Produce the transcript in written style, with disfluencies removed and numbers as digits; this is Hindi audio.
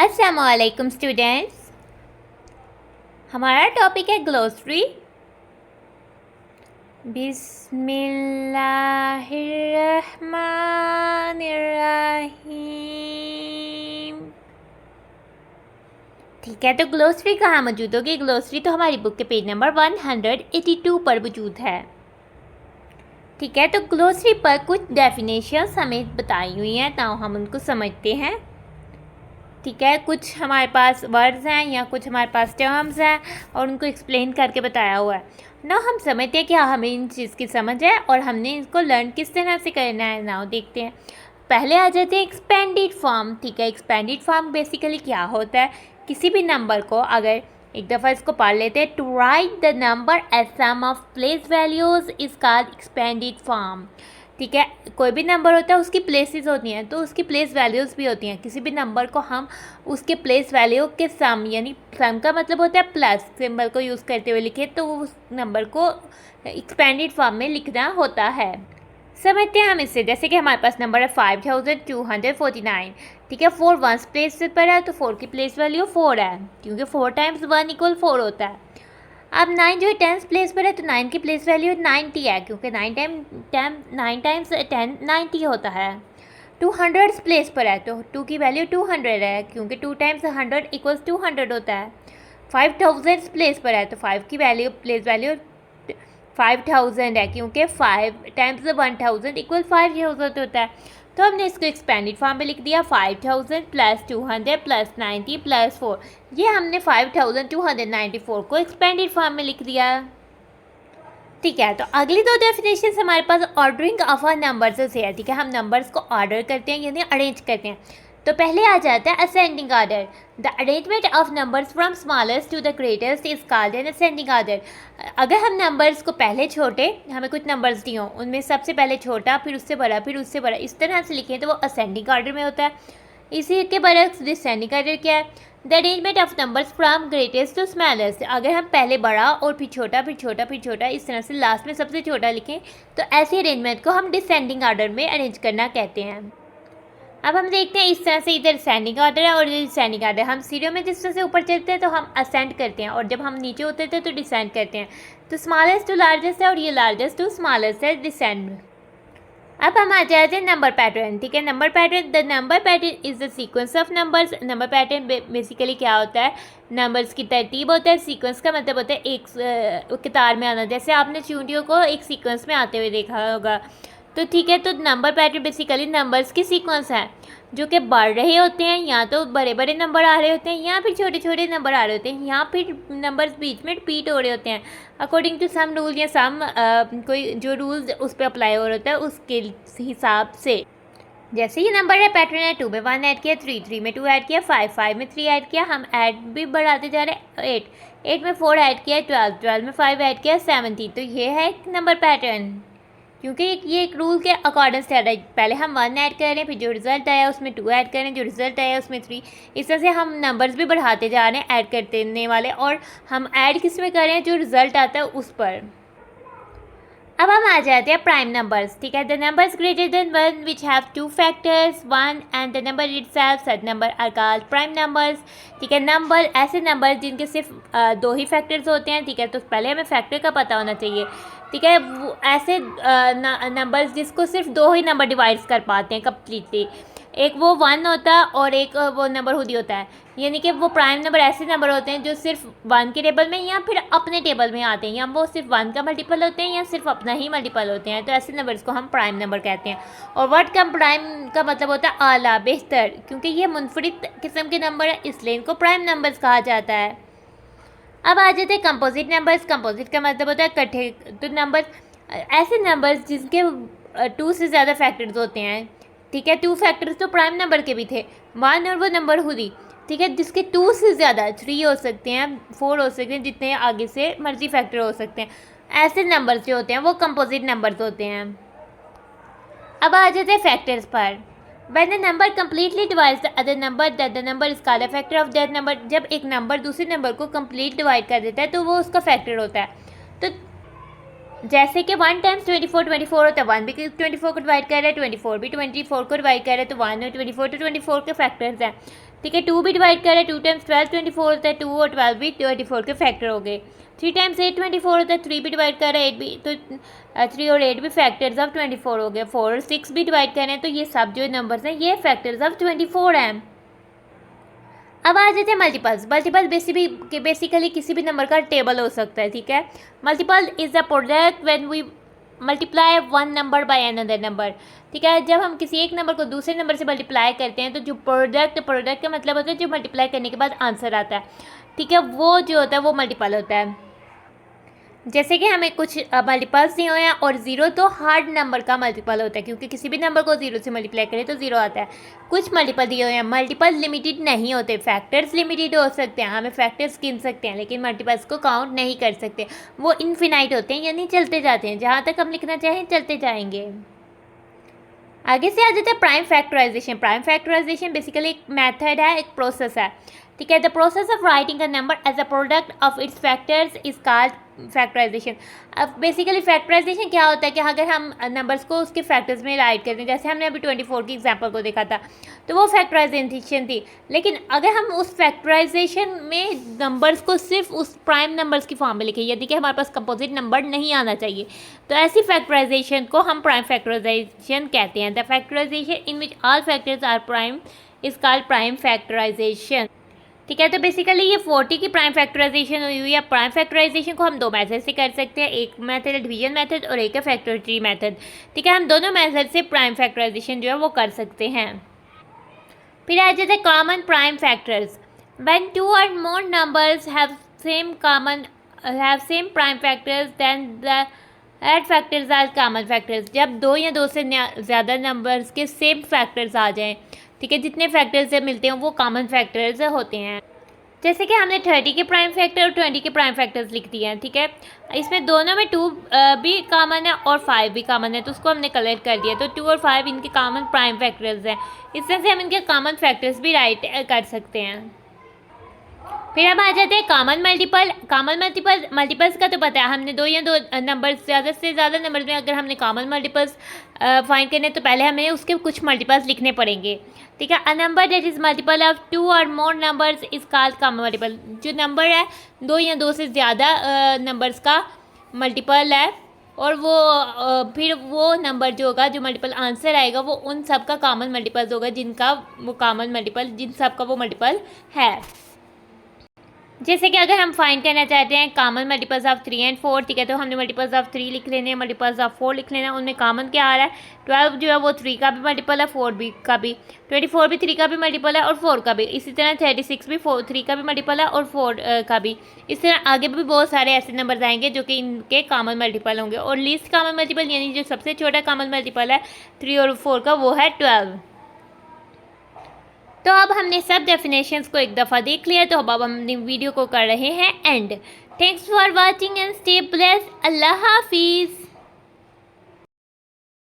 अस्सलामुअलैकुम स्टूडेंट्स, हमारा टॉपिक है ग्लोसरी। बिस्मिल्लाहिर्रहमानिर्रहीम। ठीक है, तो ग्लोसरी कहाँ मौजूद होगी? ग्लोसरी तो हमारी बुक के पेज नंबर 182 पर मौजूद है। ठीक है, तो ग्लोसरी पर कुछ डेफिनेशंस हमें बताई हुई हैं, तो हम उनको समझते हैं। ठीक है, कुछ हमारे पास वर्ड्स हैं या कुछ हमारे पास टर्म्स हैं और उनको एक्सप्लेन करके बताया हुआ है ना। हम समझते हैं कि हमें इन चीज़ की समझ है और हमने इसको लर्न किस तरह से करना है ना, देखते हैं। पहले आ जाते हैं एक्सपेंडेड फॉर्म। ठीक है, एक्सपेंडेड फॉर्म बेसिकली क्या होता है? किसी भी नंबर को अगर एक दफ़ा इसको पढ़ लेते हैं, to write the number as sum of place values is called expanded form. ठीक है, कोई भी नंबर होता है उसकी प्लेसेस होती हैं, तो उसकी प्लेस वैल्यूज़ भी होती हैं। किसी भी नंबर को हम उसके प्लेस वैल्यू के सम, यानी सम का मतलब होता है प्लस सिंबल को यूज़ करते हुए लिखे, तो उस नंबर को एक्सपेंडेड फॉर्म में लिखना होता है। समझते हैं हम इससे। जैसे कि हमारे पास नंबर है 5249। ठीक है, 4 वंस प्लेस पर है तो 4 की प्लेस वैल्यू 4 है, क्योंकि 4 टाइम्स 1 इक्वल 4 होता है। अब 9 जो है 10th प्लेस पर है तो 9 की प्लेस वैल्यू 90 है, क्योंकि 9 टाइम्स 10 90 होता है। 200 प्लेस पर है तो 2 की वैल्यू 200 है, क्योंकि 2 टाइम्स 100 इक्वल्स 200 होता है। 5000 प्लेस पर है तो 5 की वैल्यू प्लेस वैल्यू 5000 है, क्योंकि 5 टाइम्स 1000 इक्वल 5000 होता है। तो हमने इसको एक्सपेंडेड फॉर्म में लिख दिया 5000 प्लस 200 प्लस 90 प्लस 4। ये हमने 5294 को एक्सपेंडेड फॉर्म में लिख दिया। ठीक है, तो अगली दो डेफिनेशन हमारे पास ऑर्डरिंग ऑफ अ नंबर्स से है। ठीक है, हम नंबर्स को ऑर्डर करते हैं यानी अरेंज करते हैं। तो पहले आ जाता है ascending order. The arrangement of numbers from smallest to the greatest is called an ascending order. अगर हम नंबर्स को पहले छोटे, हमें कुछ नंबर्स दिए हों, उनमें सबसे पहले छोटा, फिर उससे बड़ा, फिर उससे बड़ा, इस तरह से लिखें तो वो असेंडिंग ऑर्डर में होता है। इसी के बरक्स डिसेंडिंग ऑर्डर क्या है? The arrangement of numbers from greatest to smallest. अगर हम पहले बड़ा और फिर छोटा, फिर छोटा, फिर छोटा, इस तरह से लास्ट में सबसे छोटा लिखें तो ऐसे अरेंजमेंट को हम डिसेंडिंग ऑर्डर में अरेंज करना कहते हैं। अब हम देखते हैं इस तरह से इधर असेंडिंग ऑर्डर है और इधर डिसेंडिंग ऑर्डर। हम सीरियो में जिस तरह से ऊपर चलते हैं तो हम असेंड करते हैं, और जब हम नीचे उतरते हैं तो डिसेंड करते हैं। तो स्मॉलेस्ट टू लार्जेस्ट है और ये लार्जेस्ट टू स्मॉलेस्ट है, डिसेंड। अब हम आ जाते हैं नंबर पैटर्न। ठीक है, number pattern, the number pattern is the sequence of numbers. Number pattern basically क्या होता है? नंबर्स की तरतीब होता है। सीक्वेंस का मतलब होता है एक कतार में आना, जैसे आपने चूंटियों को एक सीक्वेंस में आते हुए देखा होगा। तो ठीक है, तो नंबर पैटर्न बेसिकली नंबर्स की सीक्वेंस है जो कि बढ़ रहे होते हैं, या तो बड़े बड़े नंबर आ रहे होते हैं या फिर छोटे छोटे नंबर आ रहे होते हैं, या फिर नंबर्स बीच में रिपीट हो रहे होते हैं अकॉर्डिंग टू सम रूल, या सम कोई जो रूल्स उस पर अप्लाई हो रहा होता है उसके हिसाब से। जैसे ये नंबर है पैटर्न है, 2 में 1 ऐड किया, 3 में 2 ऐड किया, 5 में 3 ऐड किया, हम ऐड भी बढ़ाते जा रहे हैं। 8 में 4 ऐड किया, 12 में 5 ऐड किया, 17। तो ये है एक नंबर पैटर्न, क्योंकि ये एक रूल के अकॉर्डिंग से आ रहा है। पहले हम 1 ऐड कर रहे हैं, फिर जो रिजल्ट आया उसमें 2 ऐड कर रहे हैं, जो रिजल्ट आया उसमें 3। इस तरह से हम नंबर्स भी बढ़ाते जा रहे हैं ऐड करने वाले, और हम ऐड किस में कर रहे हैं? जो रिजल्ट आता है उस पर। अब हम आ जाते हैं प्राइम नंबर्स। ठीक है, the numbers greater than 1 which have 2 factors 1 and the number itself, such number are called prime numbers. ठीक है, नंबर ऐसे नंबर जिनके सिर्फ 2 ही फैक्टर्स होते हैं। ठीक है, तो पहले हमें फैक्टर का पता होना चाहिए। ठीक है, वो ऐसे नंबर्स जिसको सिर्फ 2 ही नंबर डिवाइड कर पाते हैं कम्प्लीटली, एक वो 1 होता है और एक वो नंबर खुद ही होता है। यानी कि वो प्राइम नंबर ऐसे नंबर होते हैं जो सिर्फ 1 के टेबल में या फिर अपने टेबल में आते हैं, या वो सिर्फ 1 का मल्टीपल होते हैं या सिर्फ अपना ही मल्टीपल होते हैं, तो ऐसे नंबर्स को हम प्राइम नंबर कहते हैं। और वर्ड का प्राइम का मतलब होता है आला, बेहतर, क्योंकि ये मुनफरिद किस्म के नंबर है इसलिए इनको प्राइम नंबर्स कहा जाता है। अब आ जाते हैं कंपोजिट नंबर्स। कंपोजिट का मतलब होता है इकट्ठे। तो नंबर ऐसे नंबर्स जिनके 2 से ज़्यादा फैक्टर्स होते हैं। ठीक है, 2 फैक्टर्स तो प्राइम नंबर के भी थे, 1 और वो नंबर खुद ही। ठीक है, जिसके 2 से ज़्यादा 3 हो सकते हैं, 4 हो सकते हैं, जितने आगे से मर्जी फैक्टर हो सकते हैं, ऐसे नंबर्स जो होते हैं वो कंपोजिट नंबर्स होते हैं। अब आ जाते हैं फैक्टर्स पर। When a number completely divides the other number, that the number is called a factor of that number। जब एक नंबर दूसरे नंबर को कंप्लीट डिवाइड कर देता है तो वो उसका फैक्टर होता है। तो जैसे कि 1 टाइम्स 24 24 होता है, 1 भी 24 को डिवाइड कर रहा है, 24 भी 24 को डिवाइड कर रहा है, तो 1 और 24 तो 24 के फैक्टर्स हैं। ठीक है, 2 भी डिवाइड कर रहे हैं, 2 टाइम्स 12 24 होता है, 2 और 12 भी 24 के फैक्टर हो गए। 3 टाइम्स 8 24 होता है, 3 भी डिवाइड कर रहे हैं, 8 भी, तो 3 और 8 भी फैक्टर्स ऑफ 24 हो गए। 4 और 6 भी डिवाइड कर रहे हैं, तो ये सब जो नंबर्स हैं ये फैक्टर्स ऑफ 24 हैं। अब आ जाते हैं मल्टीपल्स। मल्टीपल बेसिकली किसी भी नंबर का टेबल हो सकता है, ठीक है। Multiple is the product when we multiply one number by another number, ठीक है। जब हम किसी एक नंबर को दूसरे नंबर से मल्टीप्लाई करते हैं तो जो प्रोडक्ट का मतलब होता है जो मल्टीप्लाई करने के बाद आंसर आता है, ठीक है, वो जो होता है वो मल्टीपल होता है। जैसे कि हमें कुछ मल्टीपल्स दिए हुए हैं और ज़ीरो तो हार्ड नंबर का मल्टीपल होता है, क्योंकि किसी भी नंबर को ज़ीरो से मल्टीप्लाई करें तो ज़ीरो आता है। कुछ मल्टीपल दिए हुए हैं, मल्टीपल लिमिटेड नहीं होते, फैक्टर्स लिमिटेड हो सकते हैं, हमें फैक्टर्स गिन सकते हैं लेकिन मल्टीपल्स को काउंट नहीं कर सकते, वो इनफिनाइट होते हैं, यानी चलते जाते हैं, जहाँ तक हम लिखना चाहें चलते जाएंगे। आगे से आ जाता है prime factorisation. Prime factorisation basically एक मेथड है, एक प्रोसेस है, ठीक है। The process of writing a number as a product of its factors is called factorisation. अब बेसिकली फैक्टराइजेशन क्या होता है कि अगर हम नंबर्स को उसके फैक्टर्स में राइट करते हैं, जैसे हमने अभी 24 की एग्जांपल को देखा था, तो वो फैक्टराइजेशन थी। लेकिन अगर हम उस फैक्टराइजेशन में नंबर्स को सिर्फ उस प्राइम नंबर्स की फॉर्म में लिखें, यदि कि हमारे पास कंपोजिट नंबर नहीं आना चाहिए, तो ऐसी फैक्टराइजेशन को हम प्राइम फैक्टराइजेशन कहते हैं। The factorisation in which all factors are prime is called prime factorisation, ठीक है। तो बेसिकली ये 40 की प्राइम फैक्टराइजेशन हुई हुई है। प्राइम फैक्टराइजेशन को हम दो मेथड से कर सकते हैं, एक मेथड है डिवीजन मेथड और एक है फैक्टर ट्री मेथड, ठीक है। हम दोनों मेथड से प्राइम फैक्टराइजेशन जो है वो कर सकते हैं। फिर आ जाते हैं common prime factors. When two or more numbers have same prime factors then the add factors are common factors. जब दो या दो से ज़्यादा नंबर्स के सेम फैक्टर्स आ जाएं, ठीक है, जितने फैक्टर्स से मिलते हैं वो कॉमन फैक्टर्स होते हैं। जैसे कि हमने 30 के प्राइम फैक्टर और 20 के प्राइम फैक्टर्स लिख दिए हैं, ठीक है। इसमें दोनों में 2 भी कॉमन है और 5 भी कॉमन है, तो उसको हमने कलेक्ट कर दिया, तो 2 और 5 इनके कॉमन प्राइम फैक्टर्स हैं। इस तरह से हम इनके कॉमन फैक्टर्स भी राइट कर सकते हैं। फिर अब आ जाते हैं कॉमन मल्टीपल्स का तो पता है, हमने दो या दो नंबर ज़्यादा से ज़्यादा नंबर में अगर हमने कॉमन मल्टीपल्स फाइंड करने तो पहले हमें उसके कुछ मल्टीपल्स लिखने पड़ेंगे, ठीक है। A number that is multiple of 2 और more numbers is called common multiple. जो नंबर है दो या दो से ज़्यादा नंबर्स का मल्टीपल है, और वो फिर वो नंबर जो होगा, जो मल्टीपल आंसर आएगा वो उन सब का कॉमन मल्टीपल्स होगा जिन सब का वो मल्टीपल है। जैसे कि अगर हम फाइंड करना चाहते हैं कॉमन मल्टीपल्स ऑफ 3 एंड 4, ठीक है, तो हमने मल्टीपल्स ऑफ 3 लिख लेने हैं, मल्टीपल्स ऑफ 4 लिख लेना है। उनमें कॉमन क्या आ रहा है, 12 जो है वो 3 का भी मल्टीपल है, 4 भी का भी, 24 भी 3 का भी मल्टीपल है और 4 का भी। इसी तरह 36 भी 3 का भी मल्टीपल है और 4 का भी। इस तरह आगे भी बहुत सारे ऐसे नंबर आएंगे जो कि इनके कॉमन मल्टीपल होंगे। और लीस्ट कॉमन मल्टीपल यानी जो सबसे छोटा कॉमन मल्टीपल है 3 और 4 का, वो है 12। तो अब हमने सब डेफिनेशंस को एक दफ़ा देख लिया, तो अब हम अपनी वीडियो को कर रहे हैं and. Thanks for watching and stay blessed. अल्लाह हाफिज़।